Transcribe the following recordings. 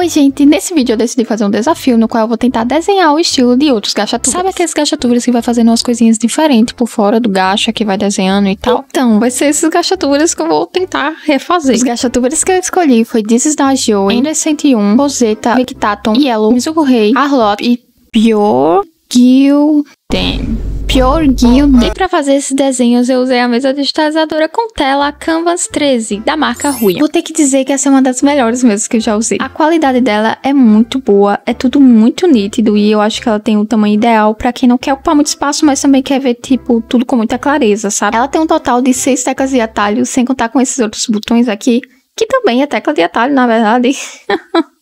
Oi, gente, nesse vídeo eu decidi fazer um desafio no qual eu vou tentar desenhar o estilo de outros gachatubers. Sabe aqueles gachatubers que vai fazendo umas coisinhas diferentes por fora do gacha, que vai desenhando e tal? Então, vai ser esses gachatubers que eu vou tentar refazer. Os gachatubers que eu escolhi foi This Is Not Joy, Ender 101, Rosetta, Victaton, Yellow, Mizuku Rei, Arlott e Pure Gilden. E pra fazer esses desenhos eu usei a mesa digitalizadora com tela Canvas 13 da marca Ruia. Vou ter que dizer que essa é uma das melhores mesas que eu já usei. A qualidade dela é muito boa, é tudo muito nítido e eu acho que ela tem o tamanho ideal pra quem não quer ocupar muito espaço, mas também quer ver tipo tudo com muita clareza, sabe? Ela tem um total de 6 teclas de atalho, sem contar com esses outros botões aqui, que também é tecla de atalho, na verdade.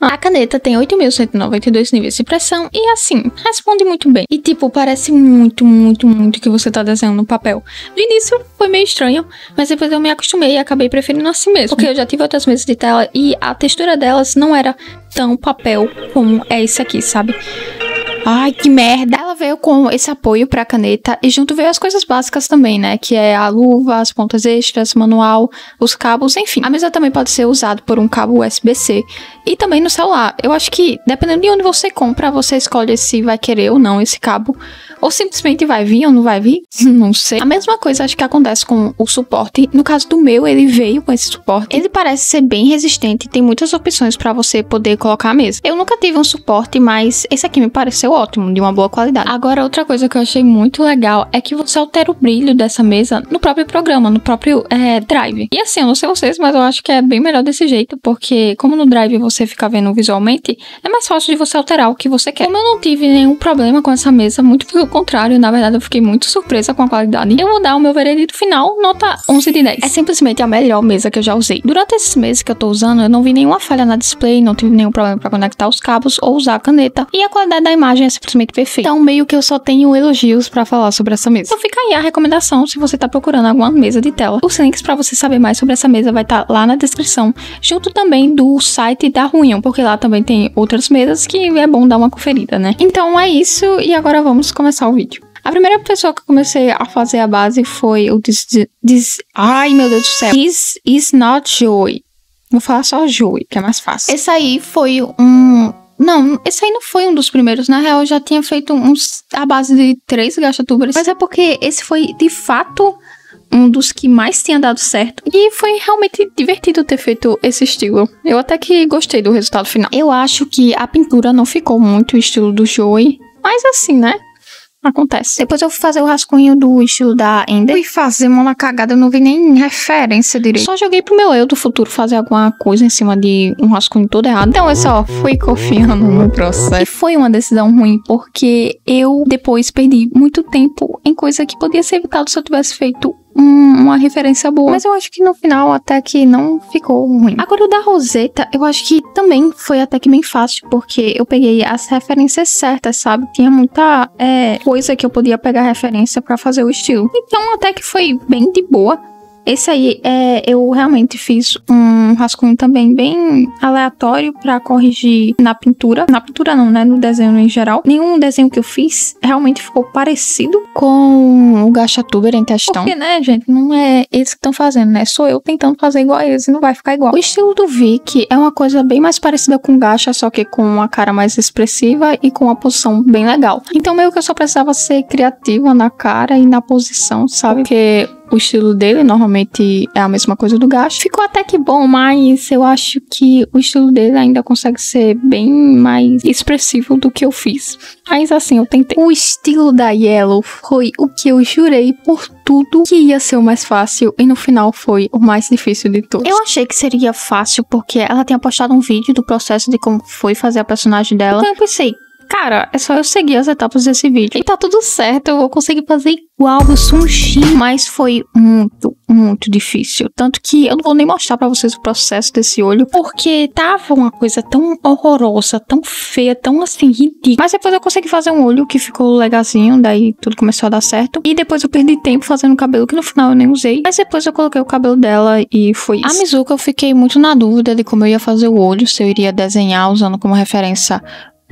A caneta tem 8.192 níveis de pressão e assim, responde muito bem. E tipo, parece muito que você tá desenhando no papel. No início foi meio estranho, mas depois eu me acostumei e acabei preferindo assim mesmo. Porque eu já tive outras mesas de tela e a textura delas não era tão papel como é esse aqui, sabe? Ai, que merda! Ela veio com esse apoio pra caneta e junto veio as coisas básicas também, né? Que é a luva, as pontas extras, manual, os cabos, enfim. A mesa também pode ser usada por um cabo USB-C e também no celular. Eu acho que, dependendo de onde você compra, você escolhe se vai querer ou não esse cabo. Ou simplesmente vai vir ou não vai vir, não sei. A mesma coisa acho que acontece com o suporte. No caso do meu, ele veio com esse suporte. Ele parece ser bem resistente e tem muitas opções pra você poder colocar a mesa. Eu nunca tive um suporte, mas esse aqui me pareceu ótimo, de uma boa qualidade. Agora, outra coisa que eu achei muito legal é que você altera o brilho dessa mesa no próprio programa, no próprio Drive. E assim, eu não sei vocês, mas eu acho que é bem melhor desse jeito, porque como no Drive você fica vendo visualmente, é mais fácil de você alterar o que você quer. Como eu não tive nenhum problema com essa mesa, muito pelo contrário, na verdade eu fiquei muito surpresa com a qualidade. Eu vou dar o meu veredito final, nota 11 de 10. É simplesmente a melhor mesa que eu já usei. Durante esses meses que eu tô usando, eu não vi nenhuma falha na display, não tive nenhum problema pra conectar os cabos ou usar a caneta, e a qualidade da imagem é simplesmente perfeita. Então meio que eu só tenho elogios pra falar sobre essa mesa. Então fica aí a recomendação se você tá procurando alguma mesa de tela. Os links pra você saber mais sobre essa mesa vai estar lá na descrição, junto também do site da Ruion, porque lá também tem outras mesas que é bom dar uma conferida, né? Então é isso, e agora vamos começar o vídeo. A primeira pessoa que eu comecei a fazer a base foi o ai meu Deus do céu, This Is Not Joy. Vou falar só Joy, que é mais fácil. Esse aí foi não, esse aí não foi um dos primeiros. Na real, eu já tinha feito a base de 3 gachatubers. Mas é porque esse foi, de fato, um dos que mais tinha dado certo. E foi realmente divertido ter feito esse estilo. Eu até que gostei do resultado final. Eu acho que a pintura não ficou muito o estilo do Joey. Mas assim, né? Acontece. Depois eu fui fazer o rascunho do estilo da Ender. Fui fazer uma cagada, eu não vi nem referência direito. Só joguei pro meu eu do futuro fazer alguma coisa em cima de um rascunho todo errado. Então eu só fui confiando no processo. E foi uma decisão ruim, porque eu depois perdi muito tempo em coisa que podia ser evitado se eu tivesse feito uma referência boa. Mas eu acho que no final até que não ficou ruim. Agora o da Rosetta, eu acho que também foi até que bem fácil, porque eu peguei as referências certas, sabe? Tinha muita coisa que eu podia pegar referência pra fazer o estilo. Então até que foi bem de boa. Esse aí, eu realmente fiz um rascunho também bem aleatório pra corrigir na pintura. Na pintura não, né? No desenho em geral. Nenhum desenho que eu fiz realmente ficou parecido com o gachatuber em questão. Porque, né, gente? Não é eles que estão fazendo, né? Sou eu tentando fazer igual a eles e não vai ficar igual. O estilo do Vic é uma coisa bem mais parecida com o gacha, só que com uma cara mais expressiva e com uma posição bem legal. Então, meio que eu só precisava ser criativa na cara e na posição, sabe? Porque o estilo dele normalmente é a mesma coisa do gacha. Ficou até que bom, mas eu acho que o estilo dele ainda consegue ser bem mais expressivo do que eu fiz. Mas assim, eu tentei. O estilo da Yellow foi o que eu jurei por tudo que ia ser o mais fácil e no final foi o mais difícil de todos. Eu achei que seria fácil porque ela tinha postado um vídeo do processo de como foi fazer a personagem dela. Então eu pensei, cara, é só eu seguir as etapas desse vídeo. E tá tudo certo, eu vou conseguir fazer igual, eu sou um X. Mas foi muito difícil. Tanto que eu não vou nem mostrar pra vocês o processo desse olho, porque tava uma coisa tão horrorosa, tão feia, tão assim, ridícula. Mas depois eu consegui fazer um olho que ficou legalzinho, daí tudo começou a dar certo. E depois eu perdi tempo fazendo o cabelo, que no final eu nem usei. Mas depois eu coloquei o cabelo dela e foi isso. A Mizuka eu fiquei muito na dúvida de como eu ia fazer o olho, se eu iria desenhar usando como referência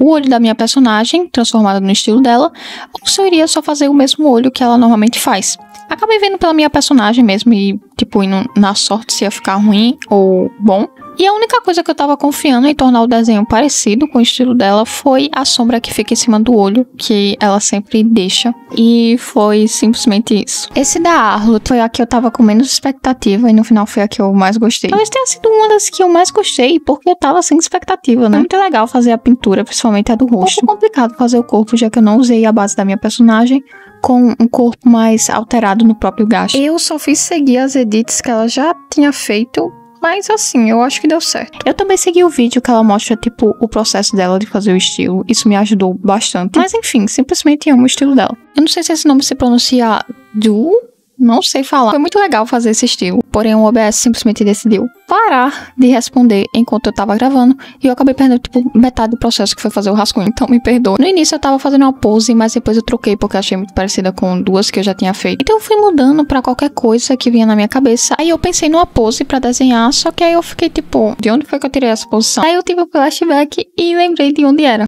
o olho da minha personagem, transformado no estilo dela, ou se eu iria só fazer o mesmo olho que ela normalmente faz. Acabei vendo pela minha personagem mesmo e, tipo, indo na sorte se ia ficar ruim ou bom. E a única coisa que eu tava confiando em tornar o desenho parecido com o estilo dela foi a sombra que fica em cima do olho, que ela sempre deixa. E foi simplesmente isso. Esse da Arlo foi a que eu tava com menos expectativa e no final foi a que eu mais gostei. Talvez tenha sido uma das que eu mais gostei porque eu tava sem expectativa, né? É muito legal fazer a pintura, principalmente a do rosto. Um pouco complicado fazer o corpo, já que eu não usei a base da minha personagem com um corpo mais alterado no próprio gasto. Eu só fiz seguir as edits que ela já tinha feito. Mas assim, eu acho que deu certo. Eu também segui o vídeo que ela mostra, tipo, o processo dela de fazer o estilo. Isso me ajudou bastante. Mas enfim, simplesmente amo o estilo dela. Eu não sei se esse nome se pronuncia Du. Não sei falar. Foi muito legal fazer esse estilo. Porém, o OBS simplesmente decidiu parar de responder enquanto eu tava gravando. E eu acabei perdendo, tipo, metade do processo que foi fazer o rascunho. Então, me perdoa. No início, eu tava fazendo uma pose, mas depois eu troquei porque eu achei muito parecida com duas que eu já tinha feito. Então, eu fui mudando pra qualquer coisa que vinha na minha cabeça. Aí, eu pensei numa pose pra desenhar. Só que aí, eu fiquei, tipo, de onde foi que eu tirei essa posição? Aí, eu tive o flashback e lembrei de onde era.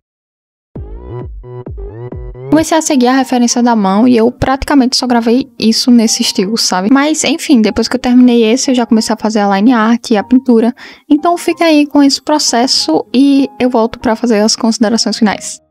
Comecei a seguir a referência da mão e eu praticamente só gravei isso nesse estilo, sabe? Mas, enfim, depois que eu terminei esse, eu já comecei a fazer a line art e a pintura. Então, fica aí com esse processo e eu volto pra fazer as considerações finais.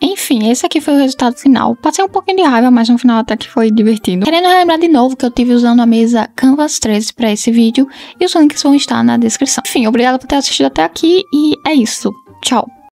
Enfim, esse aqui foi o resultado final. Passei um pouquinho de raiva, mas no final até que foi divertido. Querendo relembrar de novo que eu tive usando a mesa Canvas 13 para esse vídeo e os links vão estar na descrição. Enfim, obrigada por ter assistido até aqui e é isso. Tchau!